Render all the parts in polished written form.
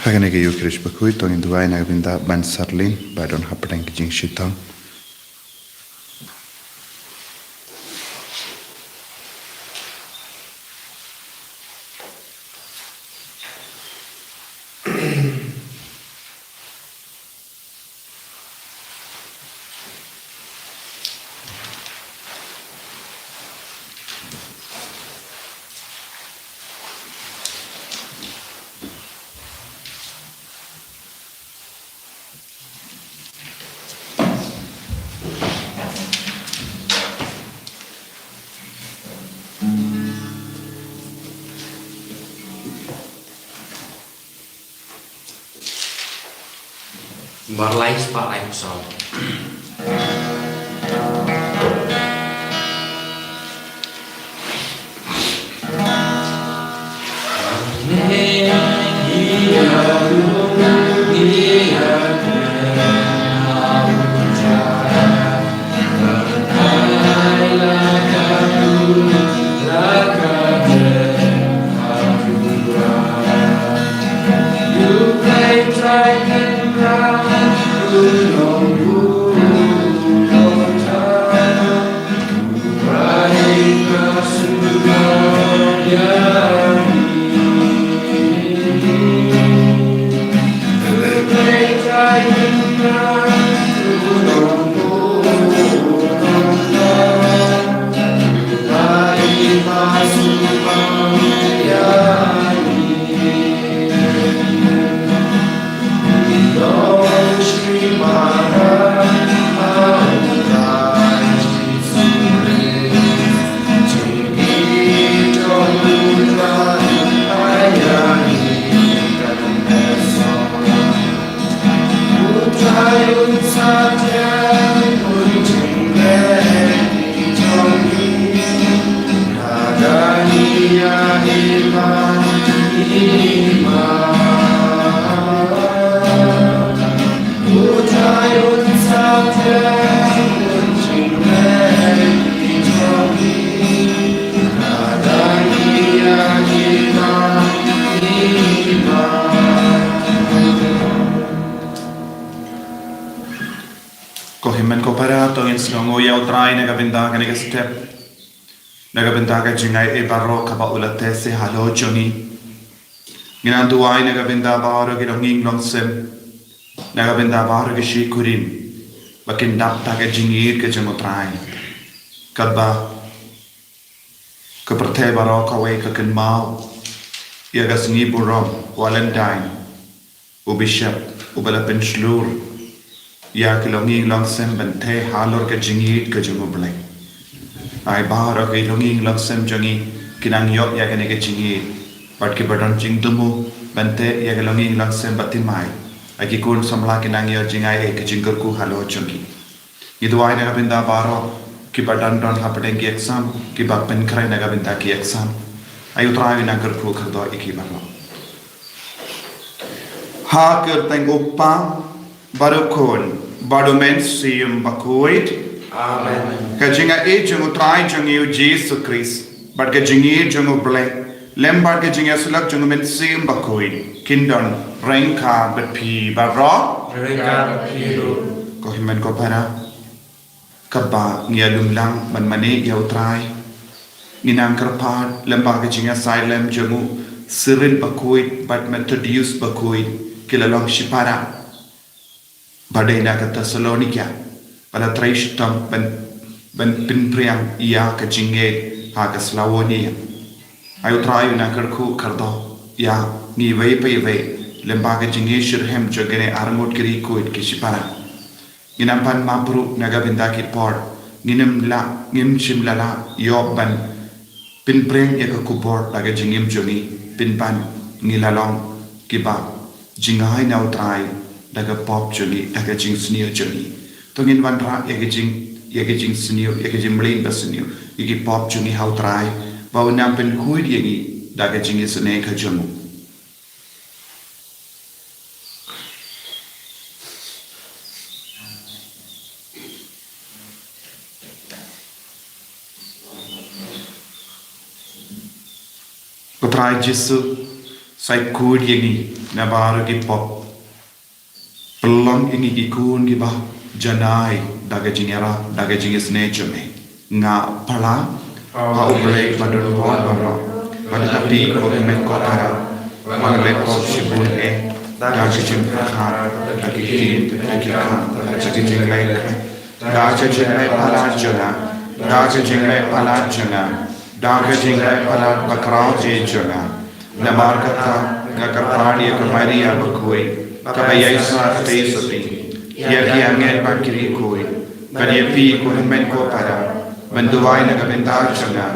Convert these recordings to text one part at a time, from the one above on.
Hagane ke yukrish bakui to in duai na binda ban sarlin ba don hapdang kijing shitang. Marlai spotlight song. Nagabinda jingai e barro kaba ulate se halo joni. Ginanduai nagabinda baro gilonging longsem. Nagabinda baro gishi kurim. Bakin dapta ke jingir ke jengotrai. Kaba keperthe baro kawe kakin mau. Iaga singi burom walendine. Ubishap ubala penslur. Ya kilonging longsem benthe halor ke jingir ke jengoblai. Ai bahar ke longing langsam jangi kinang yok ya kene ke jingi pat ke badon jing tumu bante ya ke longing langsam batimai ai ki kun samla kinang yo jingai e ke jingur ku halo jangi idwai na binda baro ki badan don hapden ki exam ki ba pen krai na binda ki exam ai utrai na kar ku khado iki barlo ha ker teng uppa barokon badomen sium bakuit Amen. Kajinga e jungu trai jungu Jesus Christ, but kajingi jungu blek, lembar kajinga sulak jungu men sim bakui, kindon renka bet pi barro, renka bet pi lu. Kohimen ko para, kaba ngialum lang man mane yau trai, nginang kerpat lembar kajinga silem jungu sirin bakui, but Methodist bakui, kilalong shipara, badena ke Thessalonica. Pada Traishtam ben pinpriang ia ke jinge ha ke Slavonia. Ayo trayu na kerku kardo ya ni vei pe vei lemba ke jinge shirhem jogene arngot kiri kuit kishipara. Ginampan mapru naga bindakit por nginem la ngim shimlala yoban pinpriang ya ke kubor naga jingim jongi pinpan ngilalong kiba jingai na utrai naga pop jongi naga jing sneer jongi. Tungin wanra yagijing senior yagijing mlin basenior yagi pop jungi how try bau nampen kuid yagi dagajing isne ka jungu ko try jisu sai kud yengi na baru ki pop pelang ini ki kun ki ba janai daga jingera daga jingis nejeme nga pala ha ublek madun bon baro madapi ko men ko tara maglet ko shibun daga jing kha daga kin daga kha daga jing lai daga jing lai pala jana daga jing lai pala jana daga jing lai pala bakrao je jana na markata ngakarpani ka maria bakoi kabaya isa teisati ya ngel bakiri koi kanya pi ko men ko para menduai na kabenta jana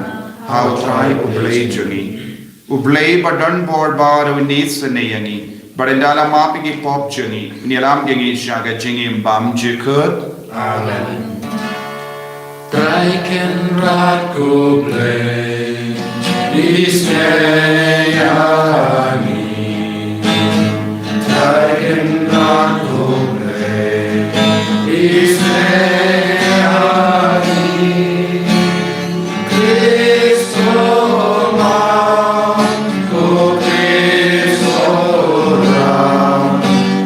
how try ublay juni ublay badan board bar unis ne yani barindala mapi ki pop juni nilam gengi shaga jingim bam jikut amen I can rock go play this day I can rock go play this day Cristo go Cristo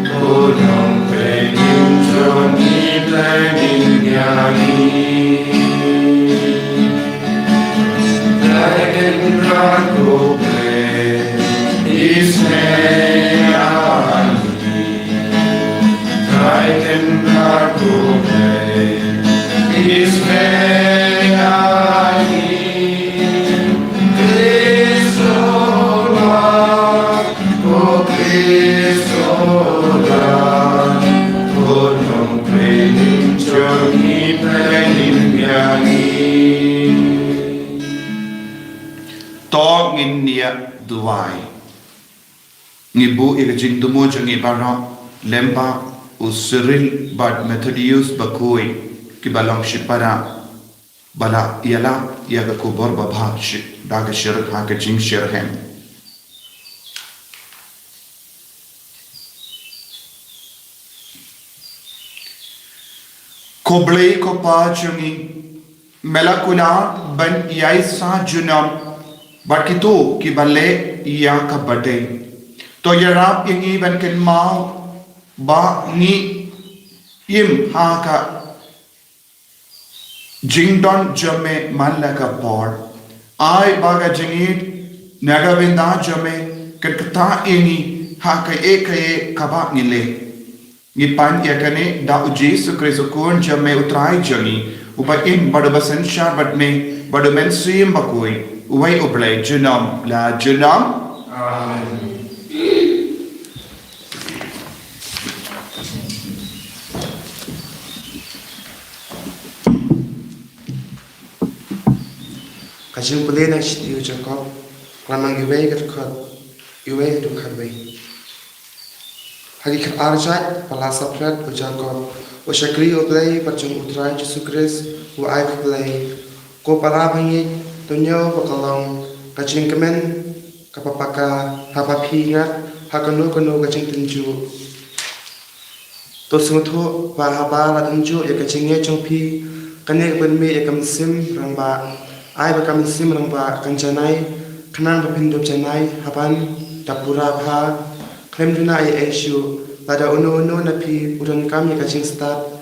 go non penin giorni plenin yani I can rock go play this day I can rock go play this day Cristo go Cristo go non plenin giorni plenin yani to ngin nia duai ngibu ikajing dumo jangi baro lemba usril bad methodius bakoi ki balang shipara bala yala yaga kubor babha daga shir ha ka jing shir hem koblei ko pa jangi melakuna ban yaisa junam Barkitu ki balle iya ka bade to yarap ingi ban ken mau ba ni im ha ka jingdon jame malla ka por ai baga jingit naga vinda jame ketkata ingi ha ka ekaye kaba nile ni pan yakane da uji sukriso kon jame utrai jangi uba in badu basan shar badne badu men sim bakoi Uwai ublay junam la junam. Amen. Kajing pulih nak sitiu Jacob, lamang iway kat kat, iway tu kadway. Hari arjat palasaprat u Jacob, u syakri ublay perjung utrai Yesus Kristus u ai ublay, ko palabangit tunyo pakalong kajing kemen kapapaka hapapi ngat hakanu kajing tunju. To sungtu pa haba la tunju ya kajingnya chongpi kanek benmi ya kamsim rangba ai ba kamsim rangba kanjanai kanan bapindo janai haban tapura bha klem duna ai eshu pada uno na pi udan kami kajing start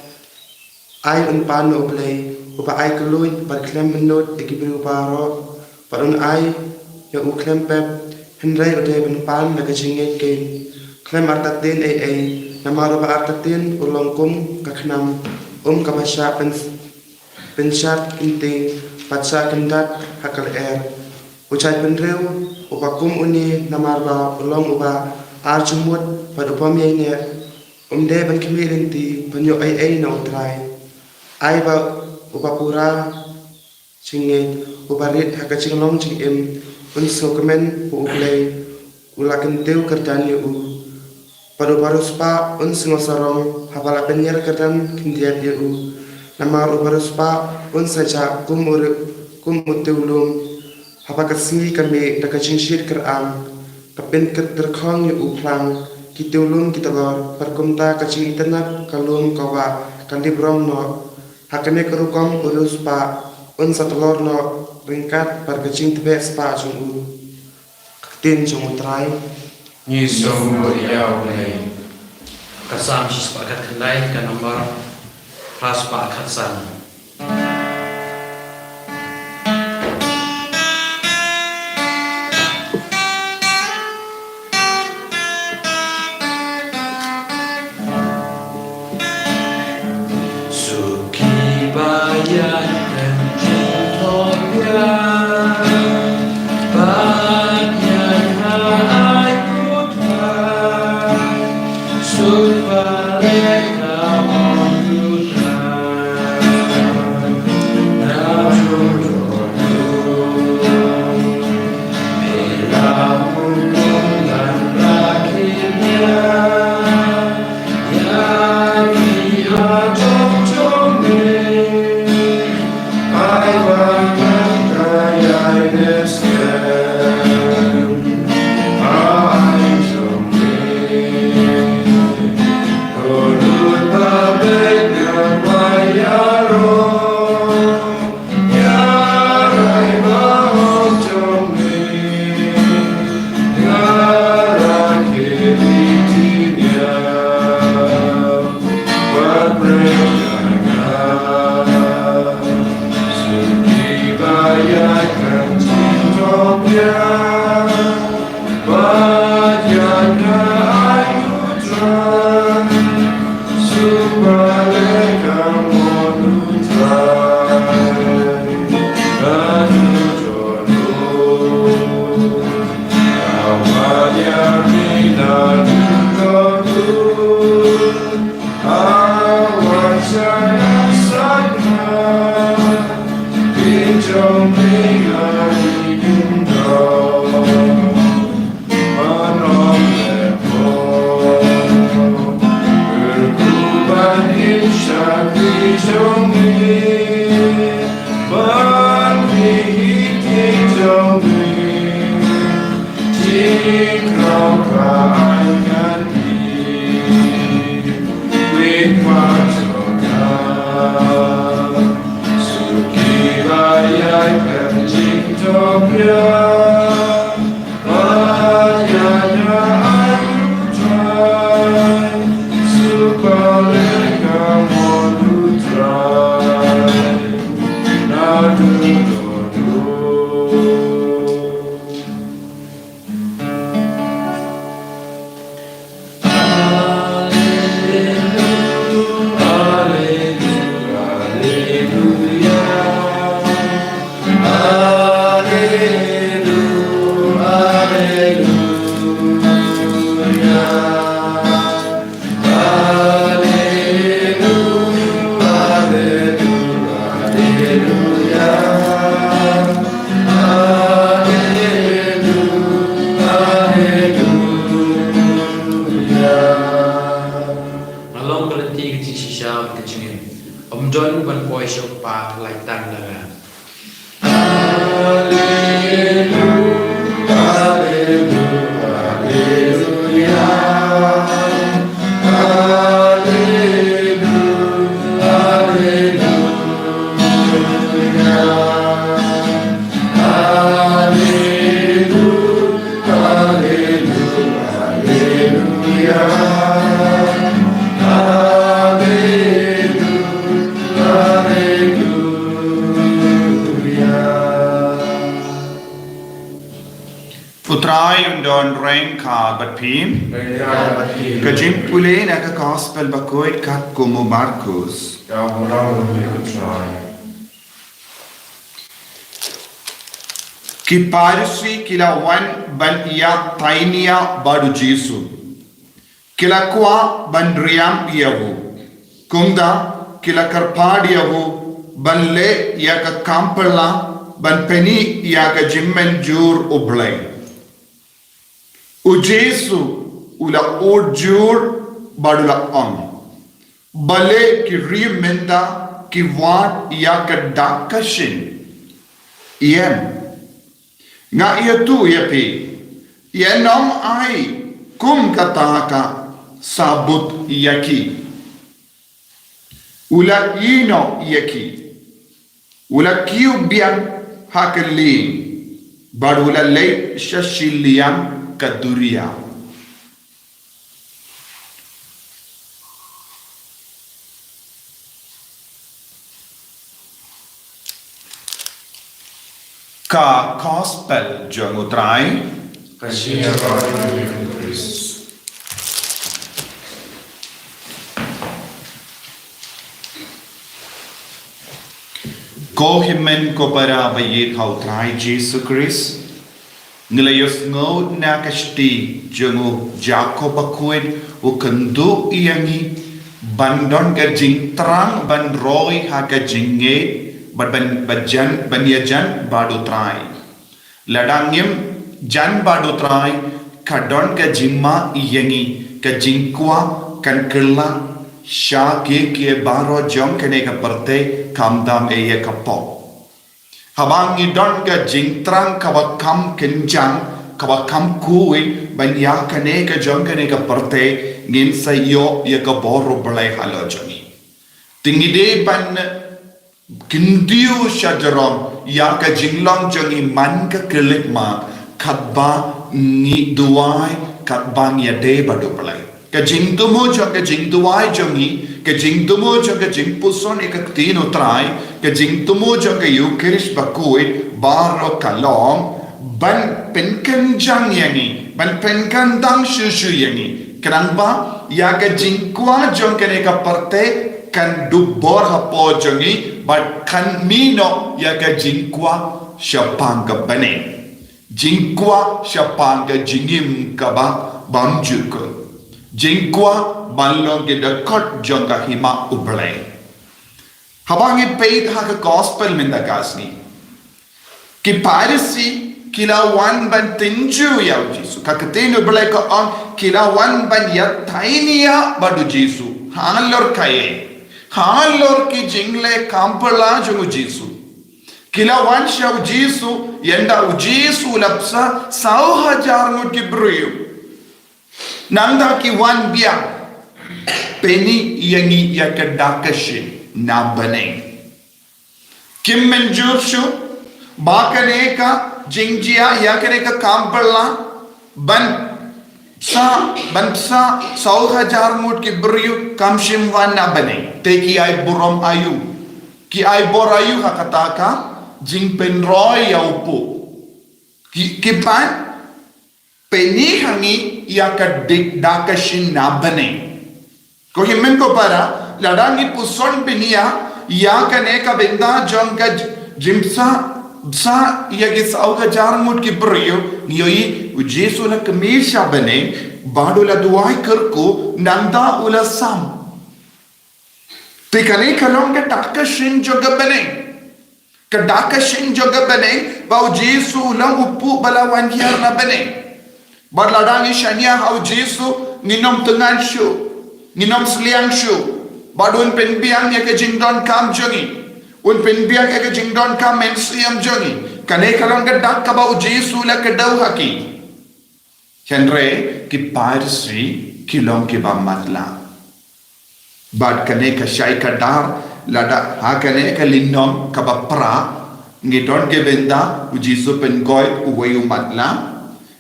ai unpano play upa ai keluin par klem menot ekibri uparo parun ai ya u klem pep henrai ude benpan na kajinget ke klem artatin ai namaro ba artatin ulongkum kaknam kabasha pensat inting patsa kendat hakal ucai penreu upakum uni namarba ulong uba arjumut pada upamyene de ban kimirinti panyo ai na utrai ai ba upapura cingit ubarit hakacing long cing unso kemen ublay ulakan teu kerdani paru spa unsngo sarong hapala penyer kerdan kindiat u namar paru spa unsaja kum utulum hapakasni kami dakacing shir keram kapin terkhong u plang kitulum kitalor perkumta kacing internet kalum kawa kandibrong no hakane kerukom urus pa unsa telor no ringkat perkacing tebe spa jung tin jung utrai Ni somo yao lei. Kasam si sepakat kendai ke nomor ras pakat sana. Suki bayan dan cinta banyak hai putra subaleka putra najudono bila hubungan rakyatnya yang diajak Kajim pule na ka gospel bakoit kat como Marcos. Ki parisi kila wan ban iya tainia badu Jesu. Kila kwa ban riam iyavu. Kumda kila karpad iyavu ban le ya ka kampala ban peni ya ka jimmen jur ublay. O Jesu ula odjur badula on. Bale ki rimenda ki wat ya ka dakashin. Iem. Nga iya tu ya pi. Ia nom ai kum kataka sabut yaki. Ula ino yaki. Ula kiu biang hakelin. Badula lei shashiliam kaduria. ka gospel jong utrai Khasi HRRC ko himen ko para bayit hau trai Jesus Christ Nilayos ngod na kasti jong Jacob akuit u kendu iangi bandon ka jing terang ban roy ha ka jinge ban bajan banyajan badu trai ladangim jan badu trai kadon ka jimma iangi ka jingkwa kan kella sha ke baro jong kene ka perte kamdam e ka pop habang idon ka jingtrang kawakam kenjang kawakam kui banya kane ka jong kane ka perte ngin sayo ya ka boro balai halo jongi tingide ban kindiu shajarom ya ka jinglong jongi man ka kelik ma khatba ni duai khatbang ya de badu balai ka jingdumo jong ka jingduai jongi ka jingdumo jong ka jingpuson ek tino trai ka jingdumo jong ka eucharist bakui baro kalong ban penkan jang yangi ban penkan dang shushu yangi kenapa ya ka jingkwa jong ka ne ka parte kan dubor hapo jongi but kan mino ya ka jingkwa syapang ka bane jingkwa syapang ka jingim ka ba bamjuko jingkwa balong ke dekot jong ka hima ublay habangi paid ha ka gospel minda kasni ki parisi kila wan ban tinju ya jisu ka ketenu ublay ko on kila wan ban ya tainia badu jisu halor kaye halor ki jingle kampala jong jisu kila wan shaw jisu yenda jisu lapsa 1,000 mut ki bruyu nanda ki wan biang Penny yangi yakadakashin na baneng. Kim menjursu bakane ka jingjia yakane ka kampala ban sa 1,000 mut ki beriu kamshim wan na baneng. Te ki ay burom ayu. Ki ay bor ayu hakataka jing penroy yaupu. Ki pan Penny hangi yakadik dakashin na baneng. Ko himen ko para ladangi puson pinia ya kane ka benda jong ka jimsa sa yagi 1,000 mut ki beriu nioi ujesu la kamisha bane badu la duai kerku nanda ula sam te kane kalong ka dakashin joga bane ka dakashin joga bane ba ujesu la upu balawan hiar na bane Barladangi shania hau Jesu nginom tengan shu nginom sliang shu badun penbiang ya ke jingdon kam jongi un penbiang ya ke jingdon kam mensiam jongi kane kalong ke dak ka bau Jesu la ke dau haki henre ki parsi kilong ki ba matla bad kane ka shai ka dar lada ha kane ka linom ka ba pra ngidon ke benda u Jesu pen goy u wayu matla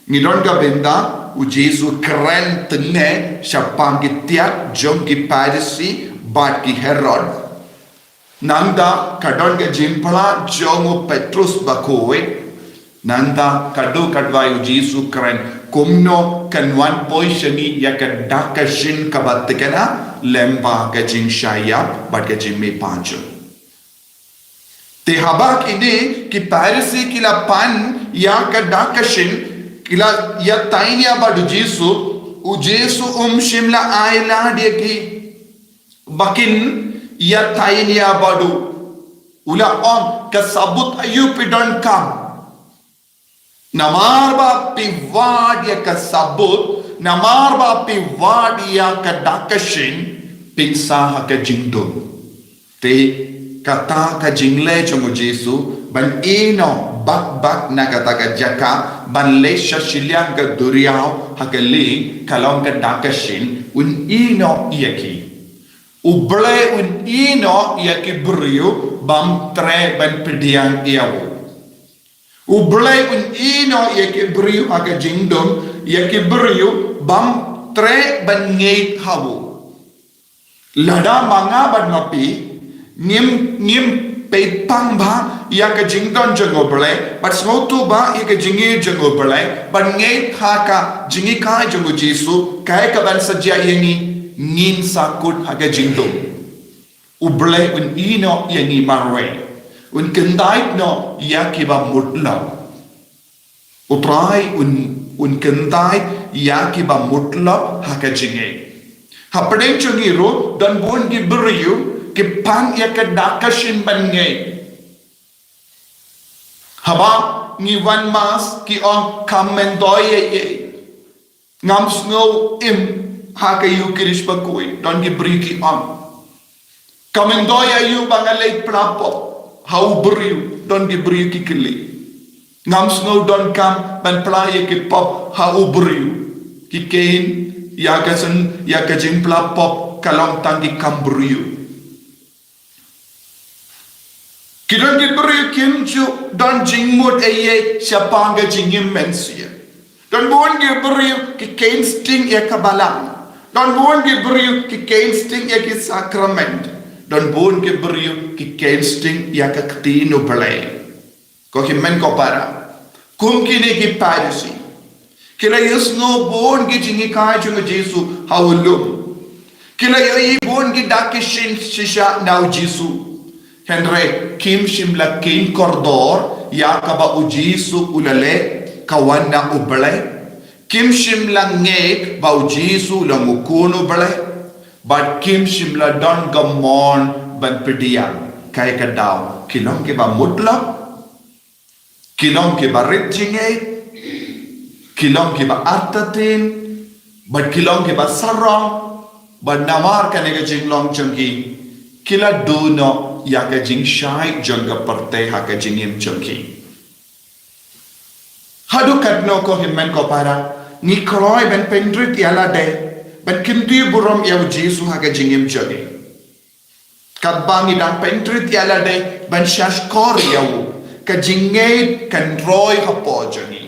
Ngidon ka benda u Jesu keren tenge syapang gitiak jom ki parisi bat ki Herod nanda kadon ka jimpala jom u Petrus bakoi nanda kadu kadwai u Jesu keren kumno kanwan poishani ya ka dakashin kabatikana lemba ka jing shaya bat ka jim me pancho te habak ini ki parisi kila pan ya ka dakashin kila ya tainia badu Jesu u Jesu shimla aila dia ki bakin ya tainia badu ula om kasabut ayu pidon kam namar ba piwad ya kasabut namar ba piwad ya kadakashin pinsa ha ka jingdum te kata ka jingle chongo Jesu ban ino bak na kata ka jaka ban lesha shiliang ka duriao hakali kalong ka dakashin un ino iaki uble un ino iaki brio bam tre ban pidiang iawo uble un ino iaki brio haka jingdom iaki brio bam tre ban ngeit hawo lada manga ban mapi ngim pe pang ba ya ka jing don jango bele but small tu ba ya ka jingi jango bele but ngai ha ka jingi ka jango Jesu kai ka ban saja yangi ngin sakut ha ka jing do uble un ino yangi marwe un kendai no ya ki ba mutla utrai un kendai ya ki ba mutla ha ka jingi Hapadeng chungi ro dan bon gi beriu ki pan ya ka dakashin ban ngai haba ni wan mas ki on kamendoi ye ngam snow im ha ka yu kirish pa koi dan gi beri ki on kamendoi ayu bangalai plapo hau beriu dan gi beri ki kili ngam snow dan kam ban playa ki pop hau beriu ki kain ya ka jing pla pop kalong tangi kamburiu kidon ki beriu kim ju dan jing mut eye siapanga jingim mensia dan bon ki beriu ki kain sting ya kabalang dan bon ki beriu ki kain sting ya ki sakrament dan bon ki beriu ki kain sting ya ka ktino balai ko ki men ko para kum kini ki parisi Kila yusno bon ki jingi kai chunga Jesu haulum. Kila yoi bon ki dakishin shisha nau Jesu. Henry kim shimla kim kordor ya kaba u Jesu ulale kawana ubale. Kim shimla ngek ba u Jesu langukuno ubale. But kim shimla don gamon ban pediang kaya kadao. Kilong ke ba mutla. Kilong ke ba ritjingay. Kilong ke ba artatin, but kilong ke ba sarong, but namar ka nega jinglong chungki, kila duno ya ka jing shai jangga parte ha ka jingim chungki. Hadu katno ko himmen ko para, ni kroy ben pendrit yala de, ben kinti burom yaw Jesu ha ka jingim chungki. Kadbangi dan pendrit yala de, ben shashkor yaw, ka jingay kan roy ha po chungki.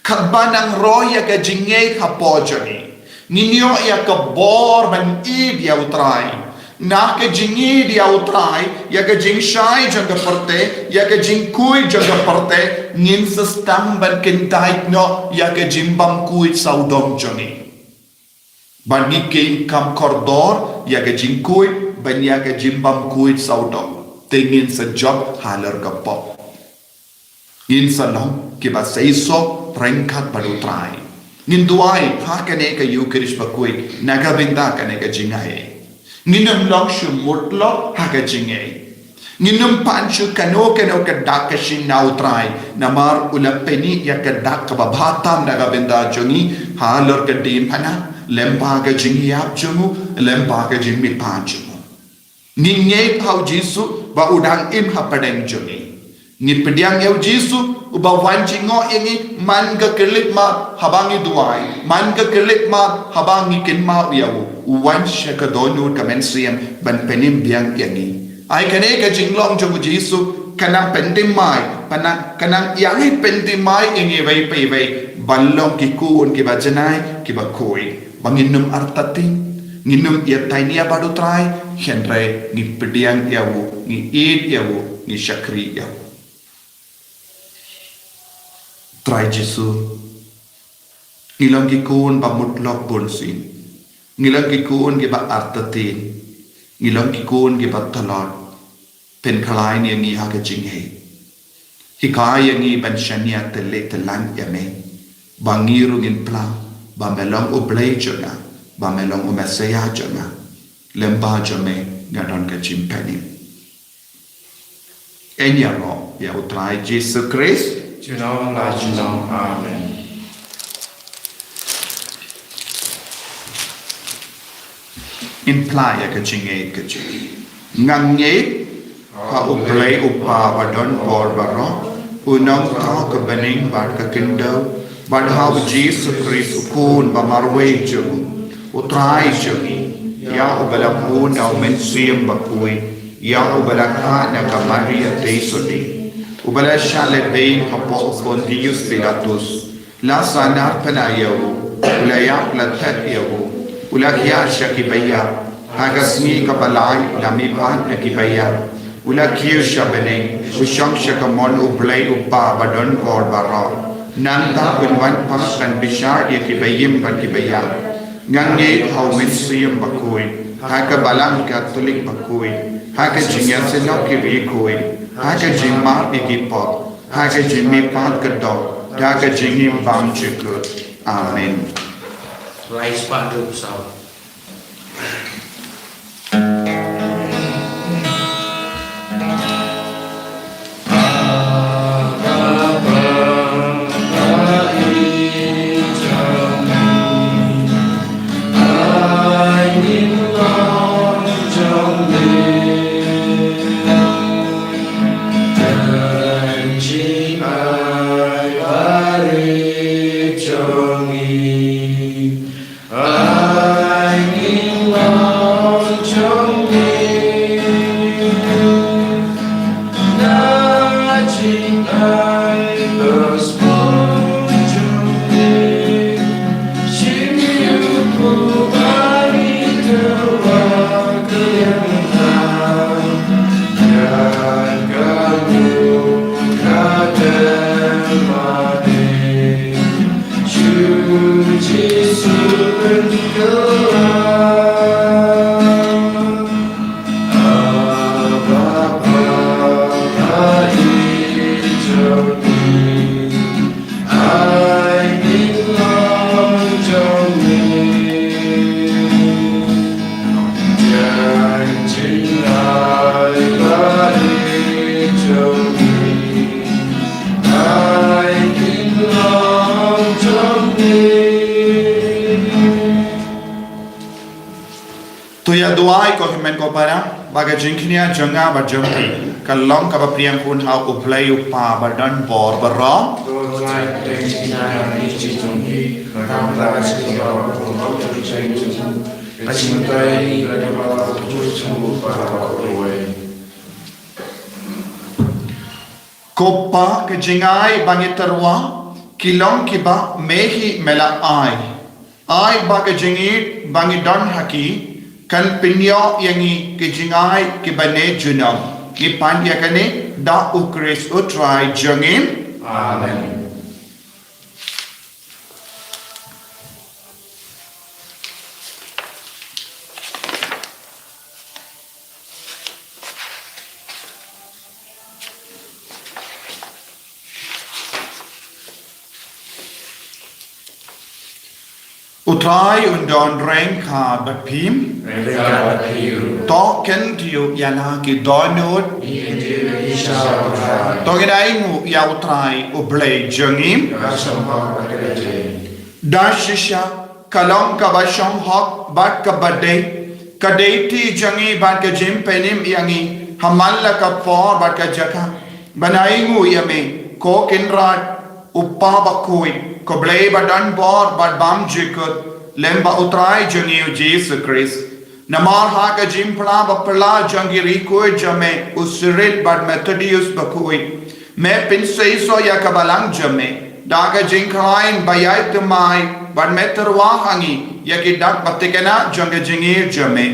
Kabanang roya ka jingay kapojani. Ninyo ya ka bor man id ya utray. Na ka jingid ya utray, ya ka jing shay jang parte, ya ka jing kuy jang parte, nin sa stamban kintay no, ya ka jing bam kuy saudom jani. Ban ni kain kam kordor, ya ka jing kuy, ban ya ka jing bam kuy saudom. Tingin sa job halar ka po. In sa long, kiba sa iso, rengkat balutray. Ninduay, hakane ka yukirish bakui, nagabinda ka nega jingay. Ninum long shumutlo, haka jingay. Ninum panchu kano ka dakashin nautray, namar ulapeni ya ka dakababhatam nagabinda jungi, halor ka din pana, lempa ka jingiyap jungu, lempa ka jingmi panchu. Ninyay pao Jesu, ba udang im hapadeng jungi. Ni pediang yaw Jesu uba wanci ngo ini man ka kelik ma habangi duai man ka kelik ma habangi kin ma yaw wan shaka donu ka mensiam ban penim biang yangi ai kane ka jinglong jong Jesu kanang pentim mai kanang yangi pentim mai ingi vai pai vai ballong ki kuon ki bajanai ki bakoi banginum artatin nginum ya tainia badu trai henre ni pediang yaw ni id yaw ni shakri yaw Try Jesu. Ngilang kikun ba mutlak bonsin. Ngilang kikun ba artatin. Ngilang kikun ba talon. Pen kalay niya ngi haga jinghe. Hikaya ngi ban shania tele telang yame. Bangiru ngin pla. Ba melong ublay jona. Ba melong umesaya jona. Lemba jome nganon ka chimpani. Enya ro ya utray Jesus Christ. Juno la juno, amen. Imply ka chingay ka chingay. Ngangay ha uplay upa wadon bor baro. Unang tao ka baning bad ka kindaw. Bad how Jesus Christ ukun ba marway jung. Utray jung. Ya ubalakun na umensiyam bakuy. Ya ubalaka na ka Maria Tesodi. Ubala shale bain hapo Pontius Pilatus la sanar panayaw ulayak lathat yaw ulakya shakibaya hagasmi kabalay lamipan nakibaya Ula kiu shabene, usham shakamon ublay upa badon bor baro. Nanta unwan pasan bishar yakibayim bakibaya. Ngange hawin siyam bakui. Haka balang katolik bakui. Haka jinyasinok kibikui. Haka jimar ikipot. Haka jimi pat kedok. Haka jingim bam jikut. Amen. Rise Pak Dup Sao. Tuya duai ko himen ko para baga jinknia janga ba jangki kalong ka ba priang kun ha uplay upa badan bor baro kopa ke jingai bangi terwa kilong kiba mehi mela ai ba ke jingi bangi don haki kan pinyo yangi ke jingai ke bane junam ki pandya kane da ukris utrai jangin Amen. Utrai undon reng ka batpim to ken tiu yana ki donut to gidai ngu ya utrai ublay jangim dashisha kalong ka bashong hok bat ka badai kadeti jangi bat ka jim penim yangi hamalla ka por bat ka jaka banai ngu yame ko kinrat uppa bakui ko blay badan bor bad bam jikut lemba utrai jangi Jesus Christ namar ha ka jim pla bapla jangi rikoi jame usrit bad Methodius bakui me pinsei so ya kabalang jame daga jingkrain bayai temai bad meterwa hangi ya ki dak batikena jangi jingi jame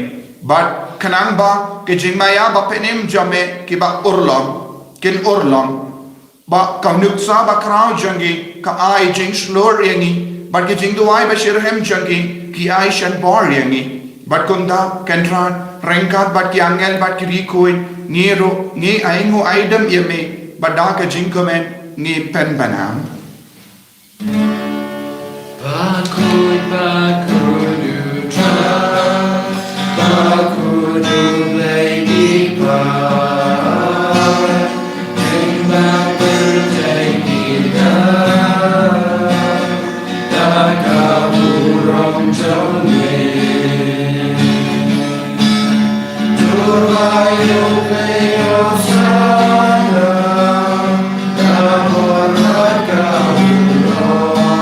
bad kanang ba ke jingmaya bapenim jame ki ba urlom kin urlom ba kaunuksa ba krau jangi ka ai jing slor yangi but ke jing duai ba shirhem jangi ki ai shan bor yangi but kunda kentran rengkat but ki angel but ki rikoi ngiro ngi aingu aidam yeme but da ka jing komen ngi pen banam Bakudu tra, bakudu lady pa. Oh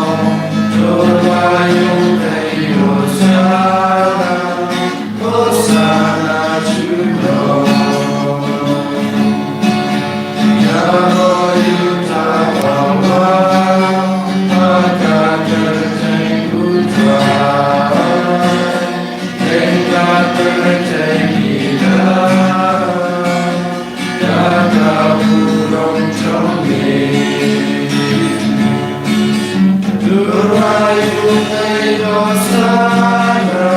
Rayu Dai Dosana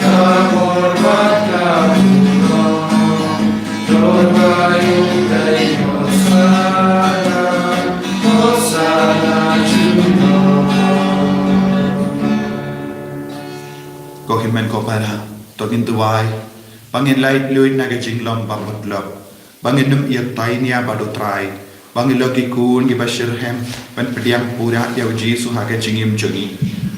Kamormat Kapuro Rayu Dai Dosana Dosana Juno Ko himen ko para togin tuwai bangin light luit na ka jinglom bamutlop bangin num iat tai nia badu trai bangin logi kun gi bashirhem ban pediam pura ya Jesu ha ka jingim jongi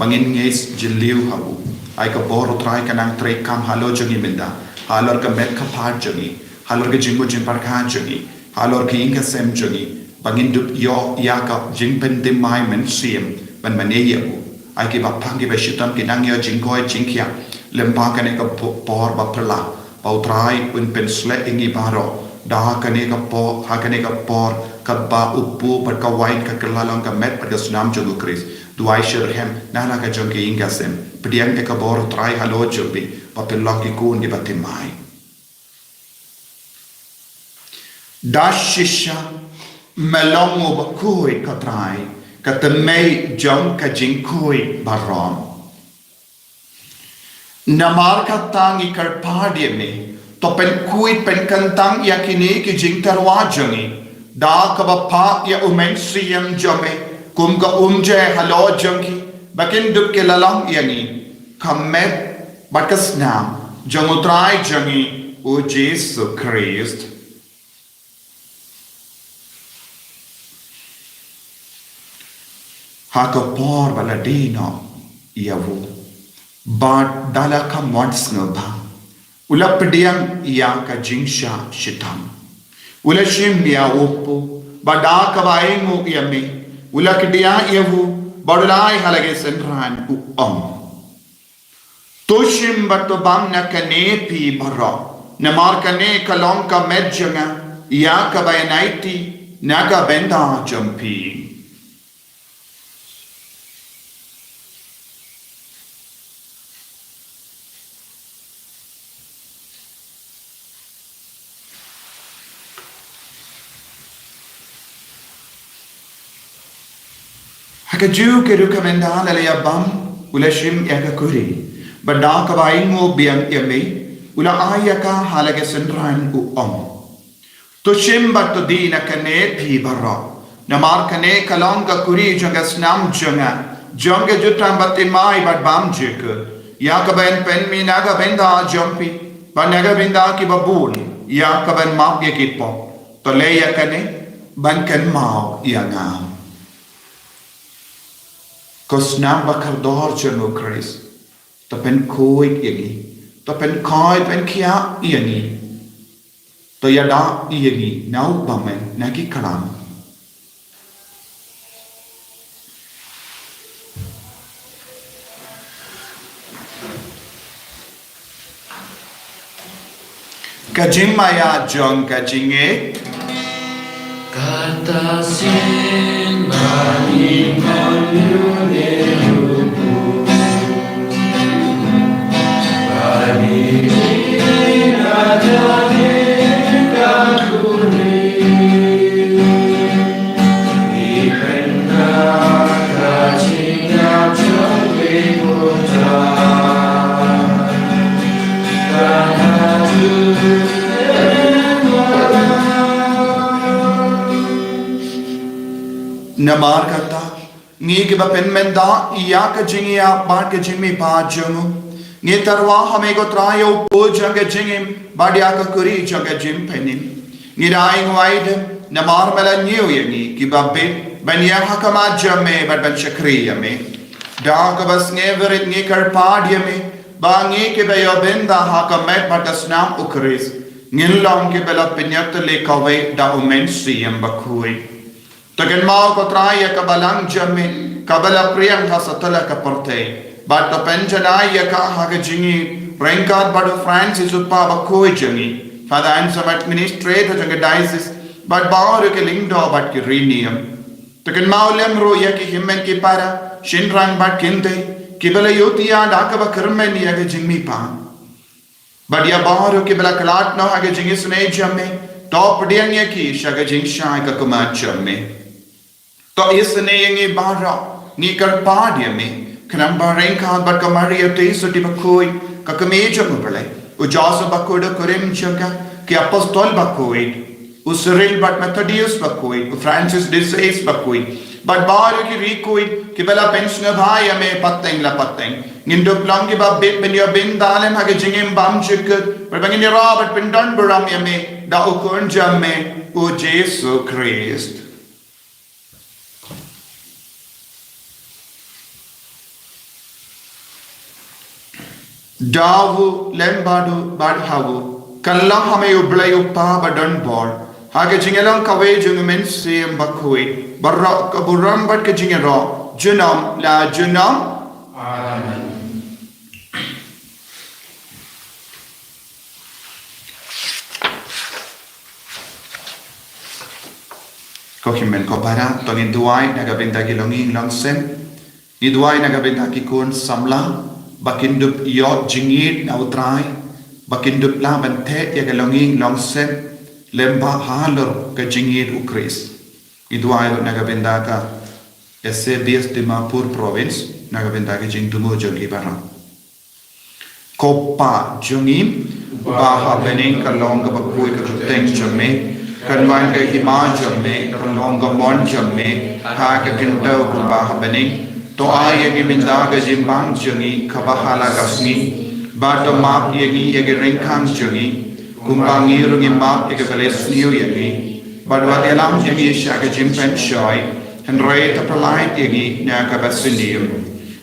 bangin nges jiliu habu ai ka boro trai kanang trai kam halo jongi minda halor ka met ka par jongi halor ka jingo jin par kha jongi halor ki inga sem jongi bangin dup yo ya ka jingpen dim mai men siem ban maneya bu ai ki bapang ki bashitam ki nang yo jingkoi jingkya lempa kane ka por bapla pau trai un pensle ingi baro da kane ka po ha kane ka por ka ba upu par ka wine ka kalalang ka met par ka sunam jogu kris duai shirhem nana ka jongi inga sem pediang ka bor trai halo jobi papilla ki kun di batimai dashisha melongo bakui ka trai ka temei jong ka jingkoi barom Namar katang ikar padia me to pen kuit pen kantang yakini ki jing tarwa jongi da ka bapa ya umen siyam jome kum ka umje halo jongi bakin dup ke lalang yani kamet bakas nam jongutrai jongi o Jesus Christ haka por baladino yavu But dala kam once ngaba. Ula pediang iya ka jingsha shitam. Ula shim ya upu. Bada kabaingu yami. Ula kedia yavu. Badulai halage senran uom. Tushim batobam na kane pi baro. Namar kane kalong ka medjanga. Iya kabainaiti. Naga benda jampi. Hakaju ke rukamenda lalaya bam ulashim yaka kuri bada kabaingo biang yami ula ayaka halage senran uom tushim batodina kane pi barra namar kane kalonga kuri janga snam janga jutam batimai bat bam jeka yakaben pen mi naga benda jumpi banaga benda ki babun yakaben map ye kipo to le yakane ban kan mau yanga Kosnam bakar dor jenu Christ. To pen koi yagi. To pen koi pen kia yagi. To yada yagi. Nau bamen nagi kalam. Kajing maya jong kajinge. Kata sin mani manyune rupu Bani najane kakuni Ipenda kachinya chongwe putra Kahatu Namar kata ngi ke bapen menda iya ka jingia ba ka jimi pa jumu ngi tarwa hame go trayo po janga jingim badia ka kuri janga jim penim ngi dai ngwaide namar mala nyu yangi ki babbe banya hakama jame bad ban shakriya me da ka bas nge verit ngi kar padia me ba ngi ke bayo benda hakamet batasnam ukris ngin long ke bela pinyat le kawe da umen siyam bakui Tagan mau ko traya kabalang jamin kabala priyang hasatala ka porte but the penjanaya ka haga jingi renkar badu Francis uppa bakoi jingi father and some administrator janga diocese but bauru ke lingdo but ki renium tagan mau lemro yaki himmen ki para shinrang but kinte kibala yotiya dakaba kermen yaga jingmi pa but ya bauru ke bala kalat no haga jingi sne jamme top diang yaki shaga jing shai ka kuma jamme To isne yengi bara ni karpa dia me kenamba rengka bat kamaria te so di bakoi ka kameja mubale u jasa bakoda korem chaka ki apostol bakoi u Cyril bat Methodius bakoi u Francis de Sales bakoi bat baru ki rikoi ki bela pensionga bhai ame pateng la pateng nginduk lang ki ba bet ben yo ben dalem ha ke jingem bam chik bat bangin ra bat pendan buram ame da u kon jamme u Jesus Christ Davu lembadu badhavu kallah hame ublay uppa badan bor hage jingelang kawe jungumen siem bakui barra kaburam bat ke jingero junam la junam Amen. Kokimen ko para tongin duai nagabenta kilongin langsem ni duai nagabenta kikun samla bakindup iyo jingit na utray bakindup la bante ya galongin longsem lemba halor ka jingit ukris iduay nagabenda ka SBS Dimapur province nagabenda ka jing tumo jogi bara kopa jungim baha bening ka long ka bakui ka teng jamme kanwan ka hima jamme ka long ka mon jamme ha ka kintaw ku baha bening to ay yagi minda ga jimbang jungi kabahala gasni bato map yagi rengkang jungi kumbangi rungi map yagi bales niu yagi badwa alam yagi shaga jimpen shoy henry to polite yagi na ka basiniu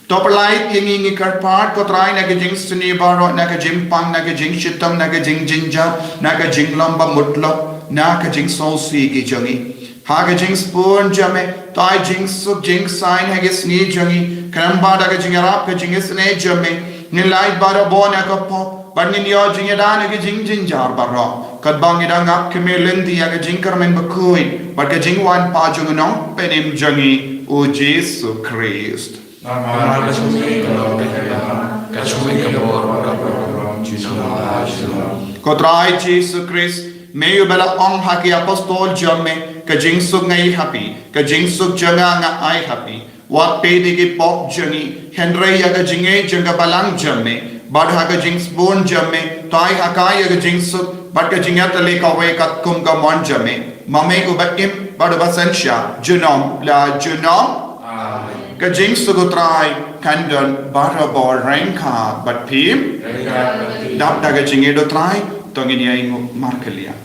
to polite yagi ngi karpat ko try na ga jing sini baro na ga jimpang na ga jing shitam na ga jing jinja na ga jing lamba mutlo na ga jing solsi gi jungi Haga jing spoon jame, tai jing suk jing sign haggis ni jungi, kanamba daga jing arap ka jing isne jame, nilai bara bona ka pop, but nin yo jing adana ka jing jinjar barra, kadbang idang up kemelindi aga jing karmen bakui, but ka jing wan pa jung nong penim jungi, o Jesu Christ. Nama kacumi kalau kita kacumi kabor kabor junam. Kotrai Jesu Christ, may you bela ong haki apostol jame, ka jing suk ngai happy ka jing suk janga nga ai happy wat pe digi pop jangi henry ya ka jinge janga balang jamme bad ha ka jing spoon jamme tai ha ka ya ka jing suk bad ka jinga tale ka we kat kum ka mon jamme mame ubatim bad basansha junom la junom Amen. ka jing suk utrai kandon bara bor ranka but pim dap da ka jinge do trai tongin ya ingo markelia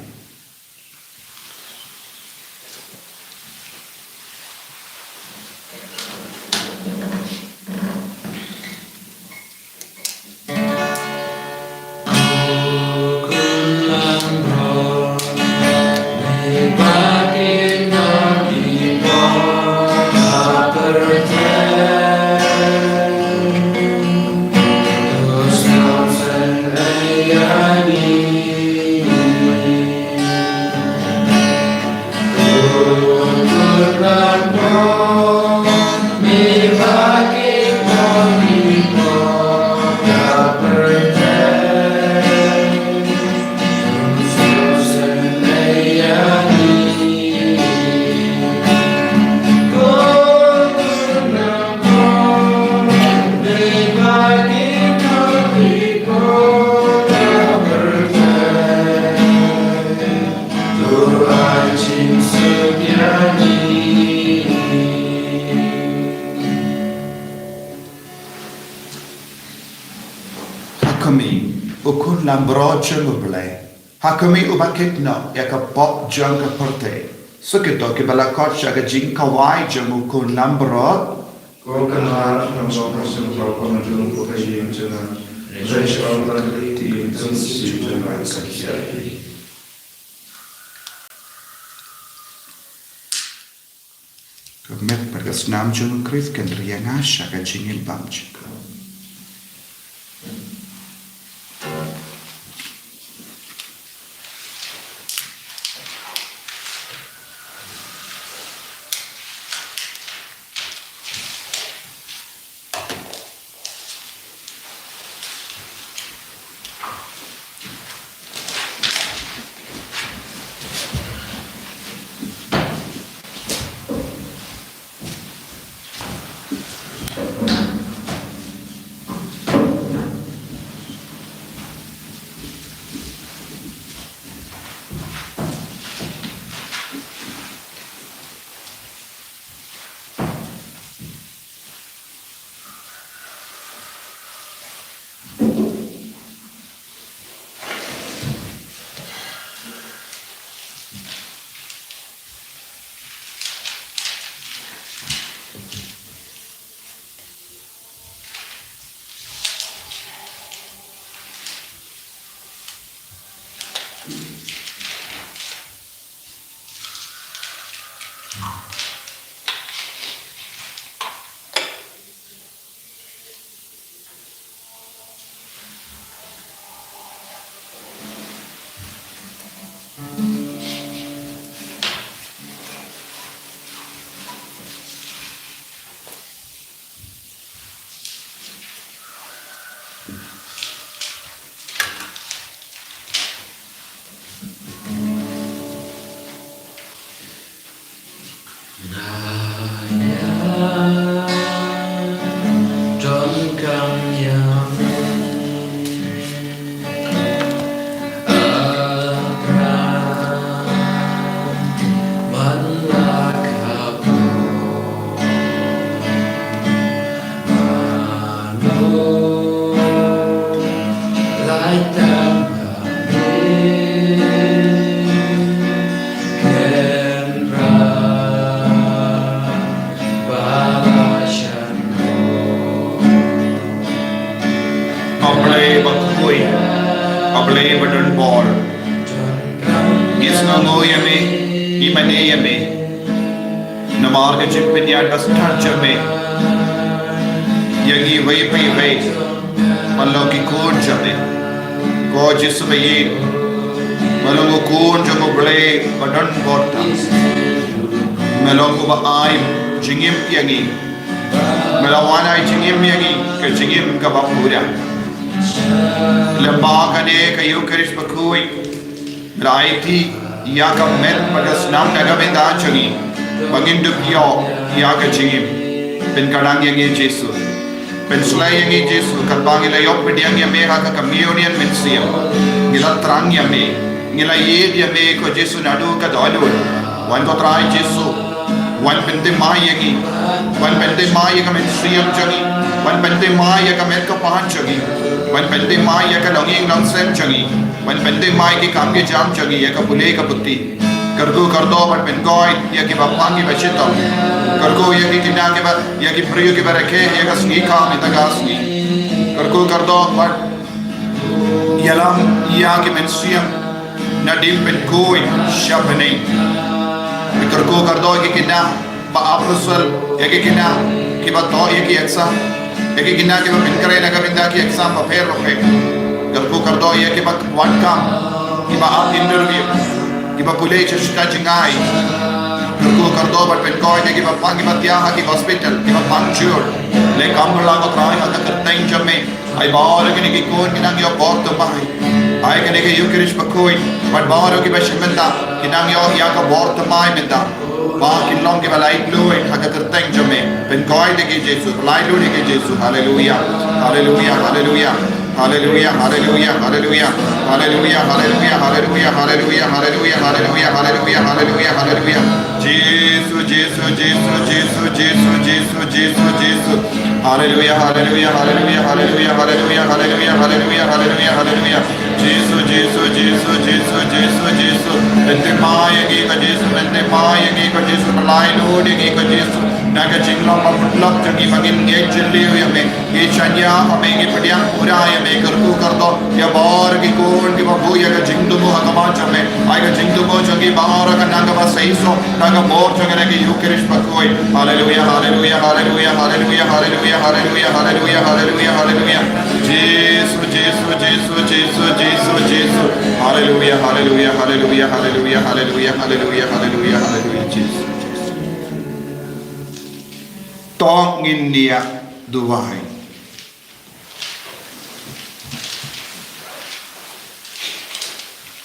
Hakami ubakitna ya ka pop jang ka porte sukito ki bala kocha ka jing kawai jamu kun lambro Kau kenal nama person berapa macam kau kaji macam Reis orang terliti intensi dengan sekian. Met pergas nam jung Chris kan riangasha ka jingin bamchika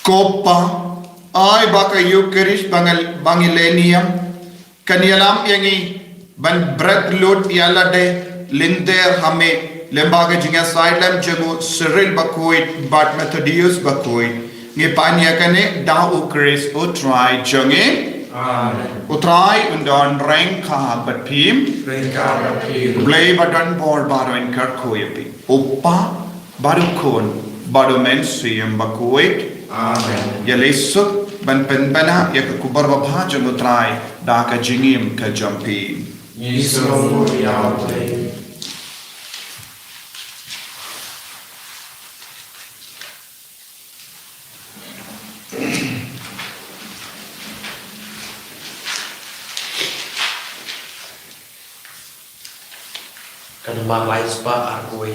Kopa ay baka Eucharist bangilenium kanyalam yangi ban bread load yala de Linder hame lembaga jinga silem jengu Cyril bakuit but Methodius bakuit nge panya kane da ukris utrai jonge utrai undon reng ka bat pim blay badan bor baro in karkoyepi opa barukon bado mensium bakuit yalisuk ban penbana yakubar babha jengu utrai da ka jingim ka jampi Kanambang lain spa arkoi.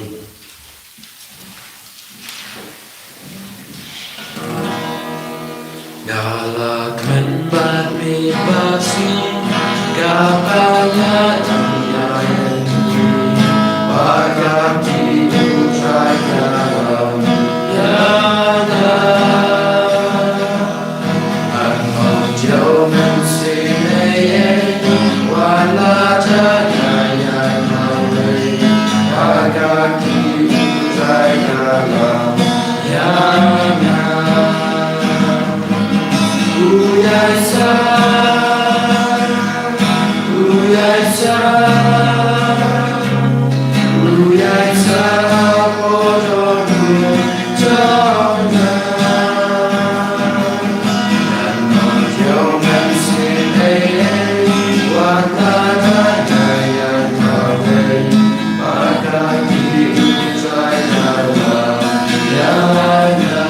Galakan bami basi kapalnya ini bagati ucaya yana ang jauh mensineye wala jaya bagati ucaya yana Uyasa, uyasa, uyasa, podomu jona. Dan menjauhkan sini, watana daya kawe, bagati ucaya yana.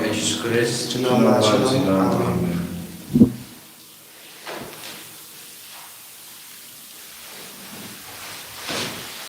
Yesus Kristus, Amen.